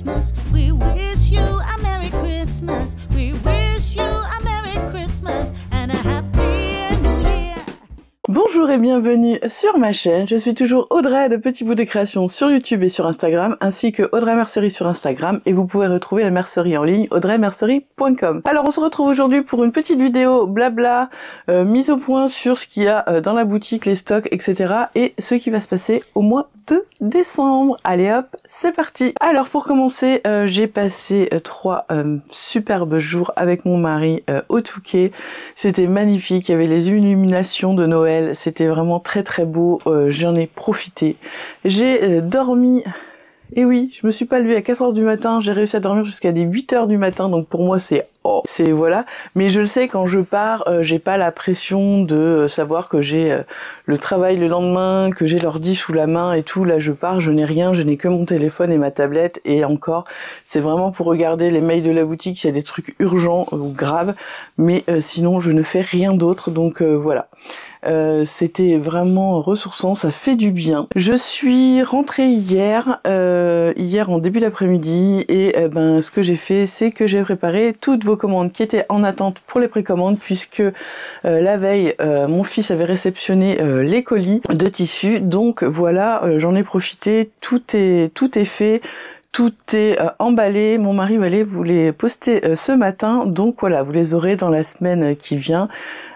Christmas. We wish you a Merry Christmas. We wish you a Merry Christmas and a Happy New Year. Bonjour et bienvenue sur ma chaîne, je suis toujours Audrey de Petit Bout des Créations sur YouTube et sur Instagram, ainsi que Audrey Mercerie sur Instagram, et vous pouvez retrouver la mercerie en ligne audreymercerie.com. Alors on se retrouve aujourd'hui pour une petite vidéo blabla, mise au point sur ce qu'il y a dans la boutique, les stocks, etc. et ce qui va se passer au mois de décembre. Allez hop, c'est parti. Alors pour commencer, j'ai passé 3 superbes jours avec mon mari au Touquet. C'était magnifique, il y avait les illuminations de Noël. C'était vraiment très très beau, j'en ai profité. J'ai dormi, et oui, je me suis pas levée à 4h du matin, j'ai réussi à dormir jusqu'à des 8h du matin, donc pour moi c'est voilà. Mais je le sais, quand je pars, j'ai pas la pression de savoir que j'ai le travail le lendemain, que j'ai l'ordi sous la main et tout. Là je pars, je n'ai rien, je n'ai que mon téléphone et ma tablette, et encore, c'est vraiment pour regarder les mails de la boutique s'il y a des trucs urgents ou graves, mais sinon je ne fais rien d'autre, donc voilà. C'était vraiment ressourçant, ça fait du bien. Je suis rentrée hier en début d'après-midi, et ce que j'ai fait, c'est que j'ai préparé toutes vos commandes qui étaient en attente pour les précommandes, puisque la veille, mon fils avait réceptionné les colis de tissu, donc voilà, j'en ai profité, tout est fait. Tout est emballé, mon mari va aller vous les poster ce matin, donc voilà, vous les aurez dans la semaine qui vient,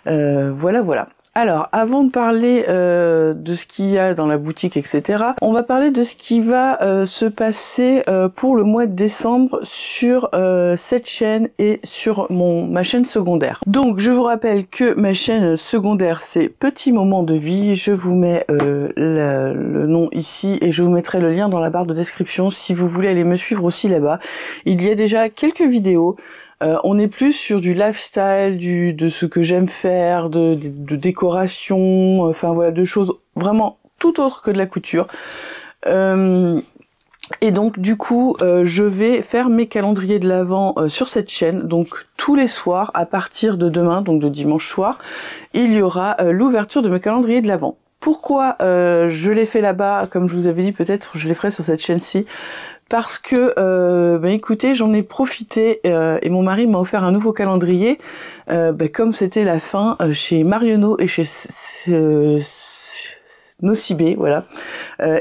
voilà. Alors, avant de parler de ce qu'il y a dans la boutique, etc., on va parler de ce qui va se passer pour le mois de décembre sur cette chaîne et sur ma chaîne secondaire. Donc, je vous rappelle que ma chaîne secondaire, c'est Petit Moment de Vie. Je vous mets le nom ici, et je vous mettrai le lien dans la barre de description si vous voulez aller me suivre aussi là-bas. Il y a déjà quelques vidéos. On est plus sur du lifestyle, de ce que j'aime faire, de décoration, enfin voilà, de choses vraiment tout autres que de la couture. Et donc du coup, je vais faire mes calendriers de l'Avent sur cette chaîne. Donc tous les soirs, à partir de demain, donc de dimanche soir, il y aura l'ouverture de mes calendriers de l'Avent. Pourquoi je l'ai fait là-bas, comme je vous avais dit, peut-être je les ferai sur cette chaîne-ci, parce que, écoutez, j'en ai profité, et mon mari m'a offert un nouveau calendrier, comme c'était la fin chez Marionneau et chez Nocibé, voilà.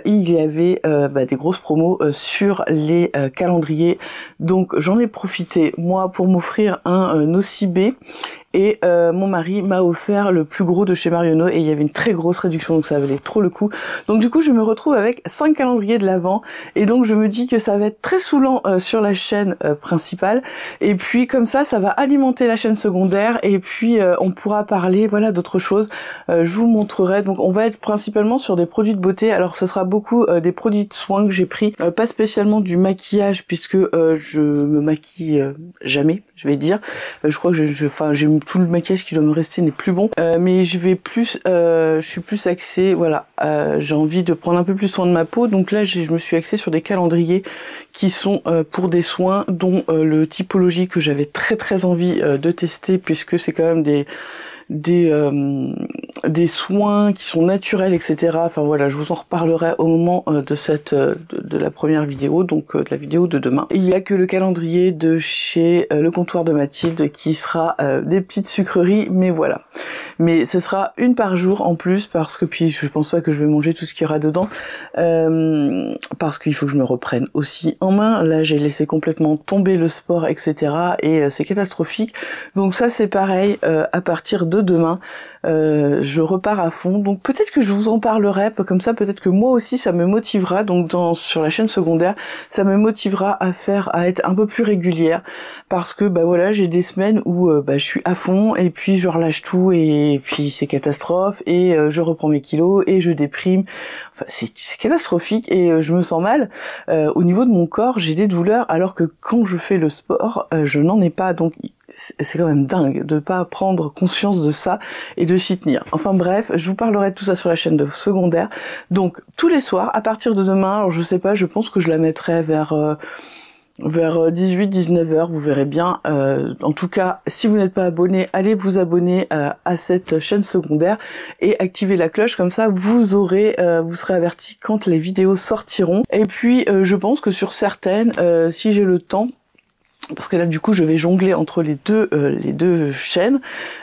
Il y avait des grosses promos sur les calendriers, donc j'en ai profité moi pour m'offrir un Nocibé, et mon mari m'a offert le plus gros de chez Marionneau, et il y avait une très grosse réduction, donc ça valait trop le coup. Donc du coup je me retrouve avec 5 calendriers de l'Avent, et donc je me dis que ça va être très saoulant sur la chaîne principale, et puis comme ça va alimenter la chaîne secondaire, et puis on pourra parler voilà d'autres choses. Je vous montrerai, donc on va être principalement sur des produits de beauté. Alors ce sera beaucoup des produits de soins que j'ai pris, pas spécialement du maquillage, puisque je me maquille jamais, je vais dire. Je crois que j'ai tout le maquillage qui doit me rester n'est plus bon, mais je suis plus axée, voilà, j'ai envie de prendre un peu plus soin de ma peau, donc là je me suis axée sur des calendriers qui sont pour des soins, dont le Typologie, que j'avais très envie de tester, puisque c'est quand même des soins qui sont naturels, etc. Enfin voilà, je vous en reparlerai au moment de la première vidéo, donc de la vidéo de demain. Il y a que le calendrier de chez Le Comptoir de Mathilde qui sera des petites sucreries, mais voilà. Mais ce sera une par jour en plus, parce que puis je pense pas que je vais manger tout ce qu'il y aura dedans, parce qu'il faut que je me reprenne aussi en main. Là j'ai laissé complètement tomber le sport, etc. et c'est catastrophique. Donc ça c'est pareil, à partir de demain, je repars à fond, donc peut-être que je vous en parlerai, comme ça peut-être que moi aussi ça me motivera, donc sur la chaîne secondaire, ça me motivera à être un peu plus régulière, parce que voilà, j'ai des semaines où je suis à fond, et puis je relâche tout, et puis c'est catastrophe, et je reprends mes kilos, et je déprime, enfin c'est catastrophique, et je me sens mal. Au niveau de mon corps, j'ai des douleurs, alors que quand je fais le sport, je n'en ai pas, donc c'est quand même dingue de pas prendre conscience de ça et de s'y tenir. Enfin bref, je vous parlerai de tout ça sur la chaîne de secondaire. Donc tous les soirs, à partir de demain, alors je sais pas, je pense que je la mettrai vers vers 18-19 heures, vous verrez bien. En tout cas, si vous n'êtes pas abonné, allez vous abonner à cette chaîne secondaire et activez la cloche, comme ça vous serez averti quand les vidéos sortiront. Et puis je pense que sur certaines, si j'ai le temps, parce que là du coup je vais jongler entre les deux chaînes,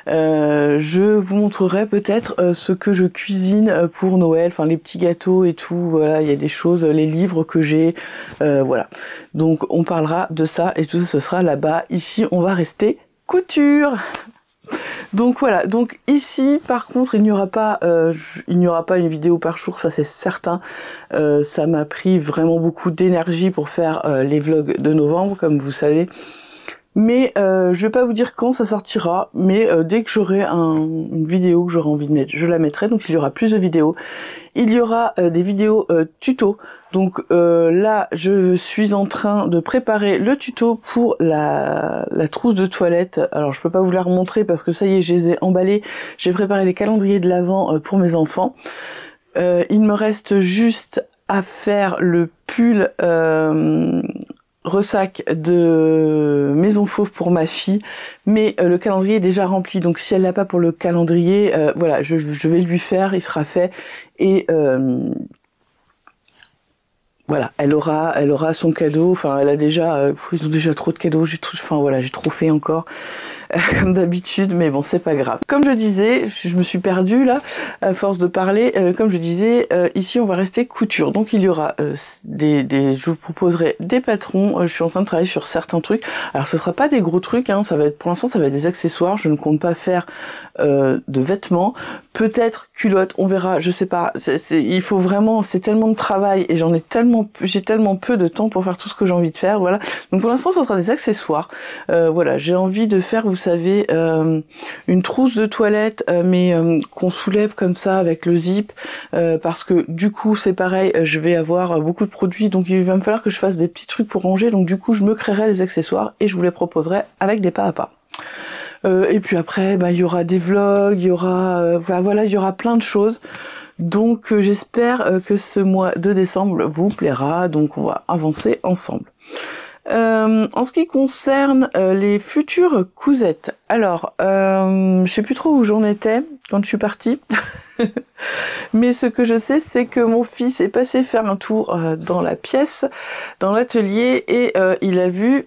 je vous montrerai peut-être ce que je cuisine pour Noël, enfin les petits gâteaux et tout, voilà, il y a des choses, les livres que j'ai, voilà. Donc on parlera de ça et tout ça, ce sera là-bas. Ici on va rester couture. Donc voilà, donc ici par contre il n'y aura pas une vidéo par jour, ça c'est certain. Ça m'a pris vraiment beaucoup d'énergie pour faire les vlogs de novembre, comme vous savez. Mais je vais pas vous dire quand ça sortira, mais dès que j'aurai une vidéo que j'aurai envie de mettre, je la mettrai. Donc il y aura plus de vidéos. Il y aura des vidéos tuto. Donc là, je suis en train de préparer le tuto pour la trousse de toilette. Alors je peux pas vous la remontrer parce que ça y est, je les ai emballés. J'ai préparé les calendriers de l'Avent pour mes enfants. Il me reste juste à faire le pull ressac de Maison Fauve pour ma fille, mais le calendrier est déjà rempli, donc si elle l'a pas pour le calendrier, voilà, je vais lui faire, il sera fait, et voilà, elle aura son cadeau. Enfin, elle a déjà, ils ont déjà trop de cadeaux. J'ai trop fait encore, comme d'habitude. Mais bon, c'est pas grave. Comme je disais, je me suis perdue là, à force de parler. Comme je disais, ici on va rester couture. Donc il y aura je vous proposerai des patrons. Je suis en train de travailler sur certains trucs. Alors ce sera pas des gros trucs, hein. Ça va être, pour l'instant, ça va être des accessoires. Je ne compte pas faire de vêtements. Peut-être culottes, on verra. Je sais pas. Il faut vraiment. C'est tellement de travail et j'ai tellement peu de temps pour faire tout ce que j'ai envie de faire, voilà. Donc pour l'instant, ce sera des accessoires. Voilà, j'ai envie de faire, vous savez, une trousse de toilette, mais qu'on soulève comme ça avec le zip, parce que du coup, c'est pareil, je vais avoir beaucoup de produits, donc il va me falloir que je fasse des petits trucs pour ranger. Donc du coup, je me créerai des accessoires et je vous les proposerai avec des pas à pas. Et puis après, il y aura des vlogs, il y aura, voilà, il y aura plein de choses. Donc j'espère que ce mois de décembre vous plaira, donc on va avancer ensemble. En ce qui concerne les futures cousettes, alors je sais plus trop où j'en étais quand je suis partie, mais ce que je sais, c'est que mon fils est passé faire un tour dans la pièce, dans l'atelier, et il a vu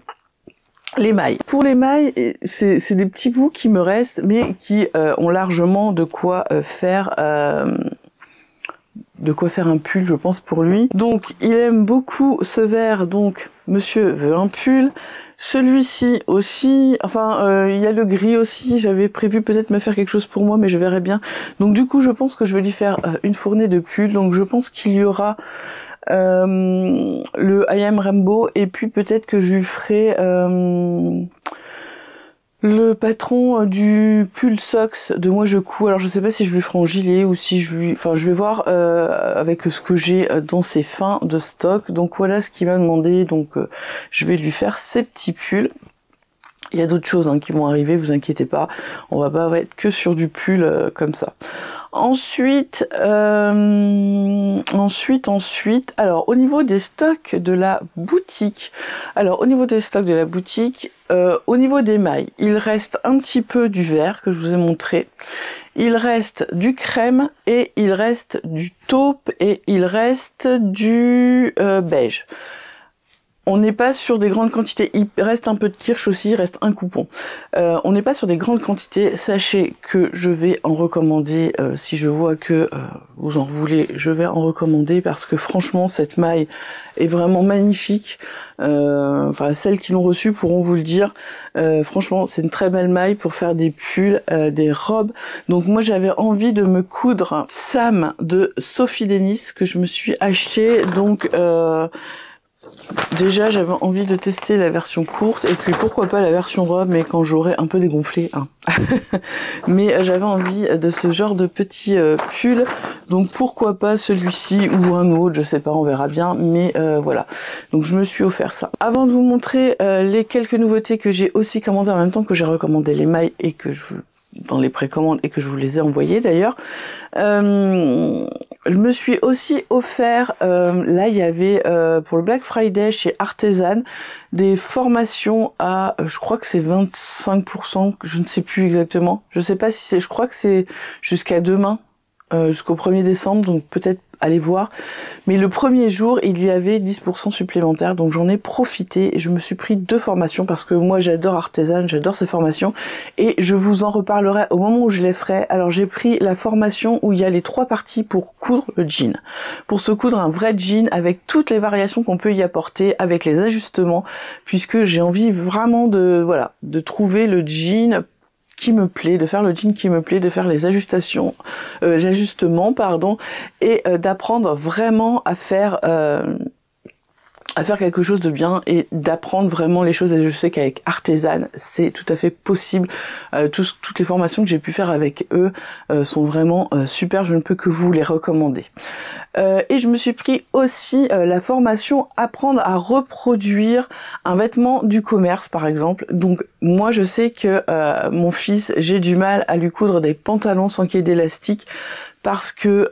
les mailles. Pour les mailles, c'est des petits bouts qui me restent, mais qui ont largement de quoi faire un pull, je pense, pour lui. Donc il aime beaucoup ce vert, donc monsieur veut un pull. Celui-ci aussi, enfin il y a le gris aussi, j'avais prévu peut-être me faire quelque chose pour moi, mais je verrai bien. Donc du coup je pense que je vais lui faire une fournée de pulls, donc je pense qu'il y aura le I Am Rainbow, et puis peut-être que je lui ferai le patron du pull socks de Moi Je Couds. Alors je sais pas si je lui ferai en gilet ou si je vais voir avec ce que j'ai dans ses fins de stock. Donc voilà ce qu'il m'a demandé, donc je vais lui faire ces petits pulls. Il y a d'autres choses qui vont arriver, vous inquiétez pas, on va pas être que sur du pull comme ça. Ensuite, alors au niveau des stocks de la boutique, au niveau des mailles, il reste un petit peu du vert que je vous ai montré, il reste du crème, et il reste du taupe, et il reste du beige. On n'est pas sur des grandes quantités, il reste un peu de kirsch aussi, il reste un coupon. On n'est pas sur des grandes quantités, sachez que je vais en recommander, si je vois que vous en voulez, je vais en recommander, parce que franchement cette maille est vraiment magnifique. Enfin celles qui l'ont reçue pourront vous le dire, franchement c'est une très belle maille pour faire des pulls, des robes. Donc moi j'avais envie de me coudre Sam de Sophie Denis que je me suis acheté, donc déjà j'avais envie de tester la version courte, et puis pourquoi pas la version robe, mais quand j'aurai un peu dégonflé, hein. Mais j'avais envie de ce genre de petit pull, donc pourquoi pas celui-ci ou un autre, je sais pas, on verra bien, mais voilà, donc je me suis offert ça. Avant de vous montrer les quelques nouveautés que j'ai aussi commandées en même temps que j'ai recommandé les mailles, et que dans les précommandes, et que je vous les ai envoyées d'ailleurs, Je me suis aussi offert, là il y avait pour le Black Friday chez Artisan des formations à, je crois que c'est 25%, je ne sais plus exactement. Je sais pas si c'est, je crois que c'est jusqu'à demain, jusqu'au 1er décembre, donc peut-être aller voir. Mais le premier jour, il y avait 10% supplémentaires, donc j'en ai profité et je me suis pris 2 formations parce que moi j'adore Artisan, j'adore ces formations et je vous en reparlerai au moment où je les ferai. Alors j'ai pris la formation où il y a les 3 parties pour coudre le jean. Pour se coudre un vrai jean avec toutes les variations qu'on peut y apporter, avec les ajustements, puisque j'ai envie vraiment de, voilà, de trouver le jean qui me plaît, de faire le jean qui me plaît, de faire les ajustements, et d'apprendre vraiment à faire quelque chose de bien et d'apprendre vraiment les choses. Et je sais qu'avec Artisan, c'est tout à fait possible. Toutes les formations que j'ai pu faire avec eux sont vraiment super. Je ne peux que vous les recommander. Et je me suis pris aussi la formation apprendre à reproduire un vêtement du commerce, par exemple. Donc moi, je sais que mon fils, j'ai du mal à lui coudre des pantalons sans qu'il y ait d'élastique, parce que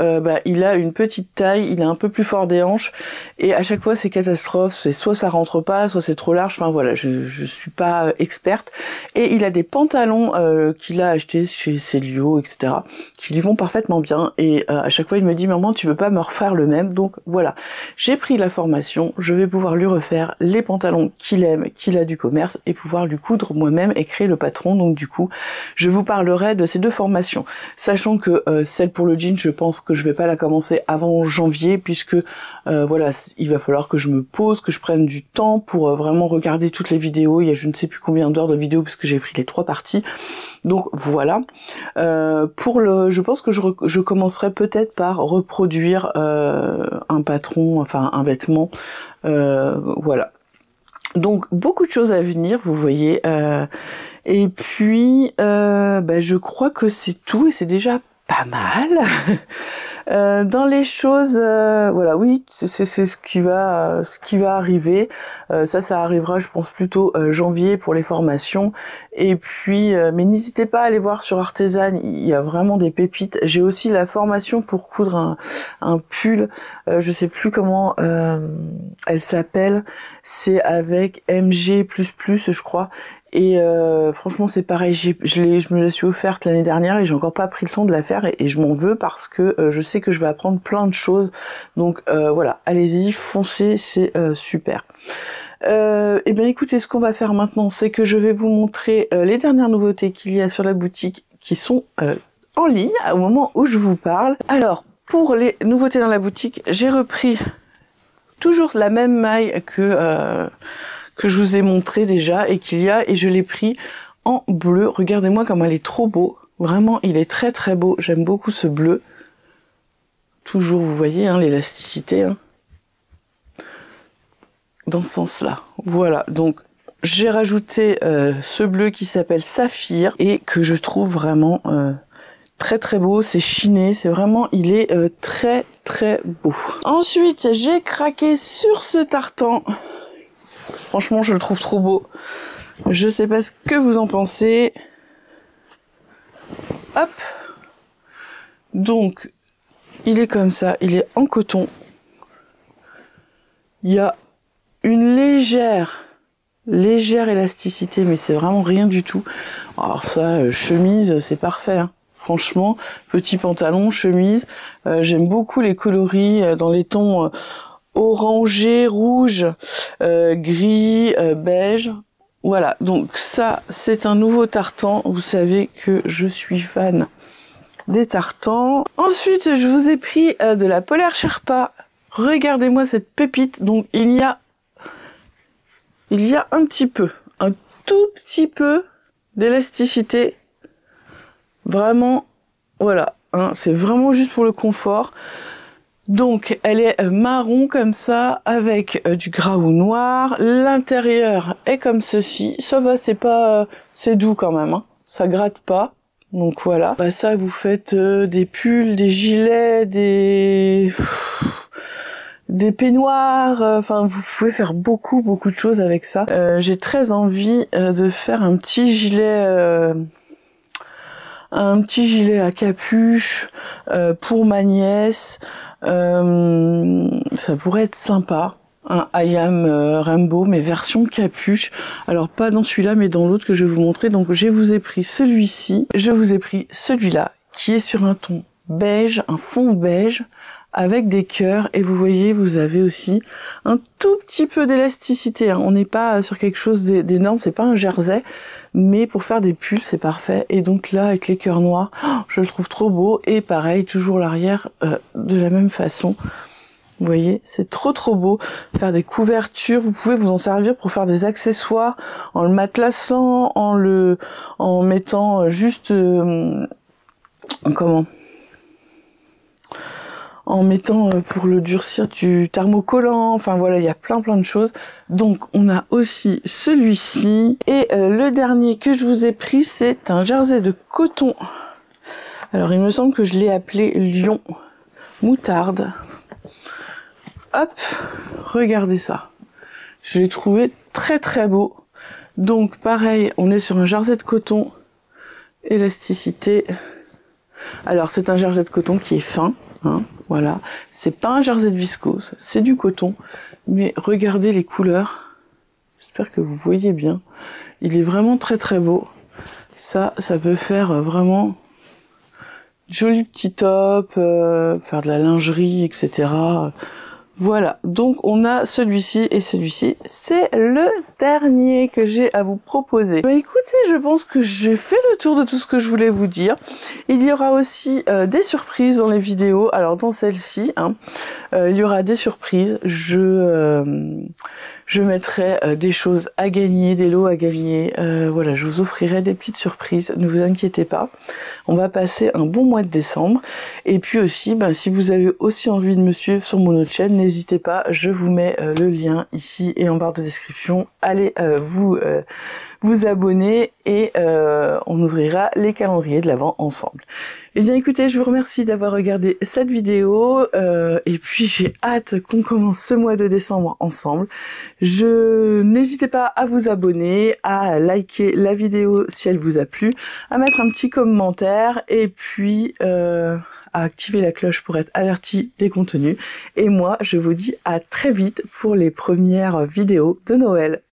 il a une petite taille, il est un peu plus fort des hanches, et à chaque fois c'est catastrophe, c'est soit ça rentre pas, soit c'est trop large, enfin voilà, je suis pas experte. Et il a des pantalons qu'il a achetés chez Célio, etc., qui lui vont parfaitement bien, et à chaque fois il me dit « Maman, tu veux pas me refaire le même ?» Donc voilà, j'ai pris la formation, je vais pouvoir lui refaire les pantalons qu'il aime, qu'il a du commerce, et pouvoir lui coudre moi-même et créer le patron. Donc du coup, je vous parlerai de ces 2 formations, sachant que celle pour le jean, je pense que je vais pas la commencer avant janvier, puisque voilà, il va falloir que je me pose, que je prenne du temps pour vraiment regarder toutes les vidéos. Il y a je ne sais plus combien d'heures de vidéos puisque j'ai pris les 3 parties. Donc voilà. Je pense que je commencerai peut-être par reproduire un patron, enfin un vêtement. Voilà. Donc beaucoup de choses à venir, vous voyez. Et puis je crois que c'est tout et c'est déjà pas mal. Dans les choses, voilà, oui, c'est ce qui va arriver. Ça arrivera, je pense, plutôt janvier pour les formations. Et puis, mais n'hésitez pas à aller voir sur Artisan, il y a vraiment des pépites. J'ai aussi la formation pour coudre un pull, je sais plus comment elle s'appelle. C'est avec MG++, je crois. Et franchement c'est pareil, je me la suis offerte l'année dernière et j'ai encore pas pris le temps de la faire et je m'en veux parce que je sais que je vais apprendre plein de choses. Donc voilà, allez-y, foncez, c'est super. Et bien écoutez, ce qu'on va faire maintenant, c'est que je vais vous montrer les dernières nouveautés qu'il y a sur la boutique qui sont en ligne au moment où je vous parle. Alors, pour les nouveautés dans la boutique, j'ai repris toujours la même maille que je vous ai montré déjà et et je l'ai pris en bleu. Regardez-moi comme elle est trop beau. Vraiment, il est très très beau. J'aime beaucoup ce bleu. Toujours, vous voyez, hein, l'élasticité. Hein, dans ce sens-là. Voilà, donc j'ai rajouté ce bleu qui s'appelle Saphir et que je trouve vraiment très très beau. C'est chiné, c'est vraiment, il est très très beau. Ensuite, j'ai craqué sur ce tartan. Franchement, je le trouve trop beau. Je sais pas ce que vous en pensez. Hop. Donc, il est comme ça. Il est en coton. Il y a une légère élasticité, mais c'est vraiment rien du tout. Alors ça, chemise, c'est parfait. Hein. Franchement, petit pantalon, chemise. J'aime beaucoup les coloris dans les tons... orangé, rouge, gris, beige. Voilà, donc ça, c'est un nouveau tartan. Vous savez que je suis fan des tartans. Ensuite, je vous ai pris de la Polaire Sherpa. Regardez-moi cette pépite. Donc, il y a un tout petit peu d'élasticité. Vraiment, voilà. Hein, c'est vraiment juste pour le confort. Donc, elle est marron comme ça, avec du graout noir. L'intérieur est comme ceci. Ça va, c'est doux quand même. Hein. Ça gratte pas. Donc voilà. Bah, ça, vous faites des pulls, des gilets, des peignoirs. Enfin, vous pouvez faire beaucoup de choses avec ça. J'ai très envie de faire un petit gilet un petit gilet à capuche pour ma nièce. Ça pourrait être sympa. Un I Am Rainbow, mais version capuche. Alors pas dans celui-là, mais dans l'autre que je vais vous montrer. Donc je vous ai pris celui-ci. Je vous ai pris celui-là, qui est sur un ton beige, un fond beige, avec des cœurs. Et vous voyez, vous avez aussi un tout petit peu d'élasticité. Hein. On n'est pas sur quelque chose d'énorme, c'est pas un jersey. Mais pour faire des pulls, c'est parfait. Et donc là, avec les cœurs noirs, je le trouve trop beau. Et pareil, toujours l'arrière de la même façon. Vous voyez, c'est trop beau. Faire des couvertures, vous pouvez vous en servir pour faire des accessoires en le matelassant, en mettant juste en mettant pour le durcir du thermocollant. Enfin voilà, il y a plein de choses. Donc on a aussi celui-ci. Et le dernier que je vous ai pris, c'est un jersey de coton. Alors il me semble que je l'ai appelé Lion Moutarde. Hop, regardez ça. Je l'ai trouvé très beau. Donc pareil, on est sur un jersey de coton, élasticité. Alors c'est un jersey de coton qui est fin, hein, voilà. C'est pas un jersey de viscose, c'est du coton. Mais regardez les couleurs. J'espère que vous voyez bien. Il est vraiment très beau. Ça peut faire vraiment joli petit top, faire de la lingerie, etc. Voilà, donc on a celui-ci et celui-ci, c'est le dernier que j'ai à vous proposer. Bah écoutez, je pense que j'ai fait le tour de tout ce que je voulais vous dire. Il y aura aussi des surprises dans les vidéos. Alors dans celle-ci, hein, il y aura des surprises. Je mettrai des choses à gagner, des lots à gagner. Voilà, je vous offrirai des petites surprises, ne vous inquiétez pas. On va passer un bon mois de décembre. Et puis aussi, si vous avez aussi envie de me suivre sur mon autre chaîne, n'hésitez pas, je vous mets le lien ici et en barre de description. Allez vous abonner et on ouvrira les calendriers de l'Avent ensemble. Eh bien écoutez, je vous remercie d'avoir regardé cette vidéo et puis j'ai hâte qu'on commence ce mois de décembre ensemble. N'hésitez pas à vous abonner, à liker la vidéo si elle vous a plu, à mettre un petit commentaire et puis à activer la cloche pour être averti des contenus. Et moi, je vous dis à très vite pour les premières vidéos de Noël.